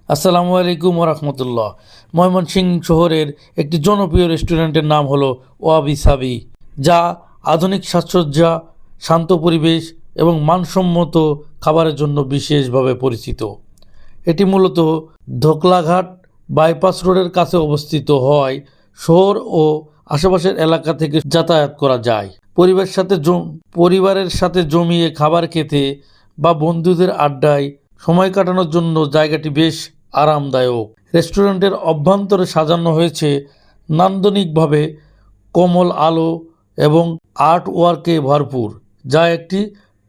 আসসালামু আলাইকুম ওরহমতুল্লাহ। ময়মনসিংহ শহরের একটি জনপ্রিয় রেস্টুরেন্টের নাম হলো ওয়াবি সাবি, যা আধুনিক সাজসজ্জা, শান্ত পরিবেশ এবং মানসম্মত খাবারের জন্য বিশেষভাবে পরিচিত। এটি মূলত ধোকলাঘাট বাইপাস রোডের কাছে অবস্থিত হওয়ায় শহর ও আশেপাশের এলাকা থেকে যাতায়াত করা যায়। পরিবারের সাথে জমিয়ে খাবার খেতে বা বন্ধুদের আড্ডায় সময় কাটানোর জন্য জায়গাটি বেশ আরামদায়ক। রেস্টুরেন্টের অভ্যন্তরে সাজানো হয়েছে নান্দনিকভাবে কোমল আলো এবং আর্ট ওয়ার্কে ভরপুর, যা একটি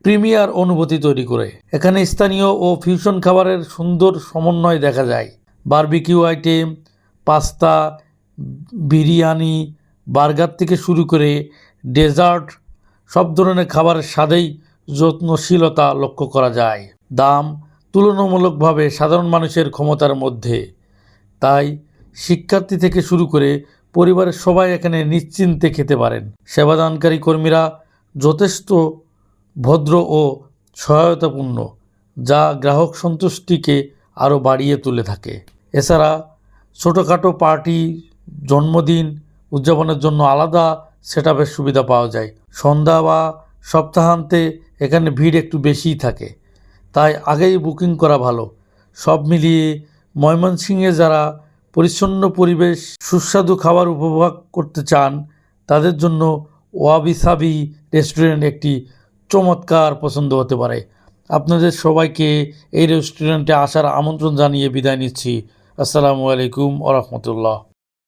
প্রিমিয়ার অনুভূতি তৈরি করে। এখানে স্থানীয় ও ফিউশন খাবারের সুন্দর সমন্বয় দেখা যায়। Barbecue item, pasta, biryani, burger থেকে শুরু করে ডেজার্ট, সব ধরনের খাবারের স্বাদেই যত্নশীলতা লক্ষ্য করা যায়। দাম তুলনামূলকভাবে সাধারণ মানুষের ক্ষমতার মধ্যে, তাই শিক্ষার্থী থেকে শুরু করে পরিবারের সবাই এখানে নিশ্চিন্তে খেতে পারেন। সেবাদানকারী কর্মীরা যথেষ্ট ভদ্র ও সহায়তাপূর্ণ, যা গ্রাহক সন্তুষ্টিকে আরও বাড়িয়ে তুলে থাকে। এছাড়া ছোটোখাটো পার্টি, জন্মদিন উদযাপনের জন্য আলাদা সেটআপের সুবিধা পাওয়া যায়। সন্ধ্যা বা সপ্তাহান্তে এখানে ভিড় একটু বেশিই থাকে, তাই আগেই বুকিং করা ভালো। সব মিলিয়ে ময়মনসিংহে যারা পরিচ্ছন্ন পরিবেশ, সুস্বাদু খাবার উপভোগ করতে চান, তাদের জন্য ওয়াবি সাবি রেস্টুরেন্ট একটি চমৎকার পছন্দ হতে পারে। আপনাদের সবাইকে এই রেস্টুরেন্টে আসার আমন্ত্রণ জানিয়ে বিদায় নিচ্ছি। আসসালামু আলাইকুম ওরহমতুল্লাহ।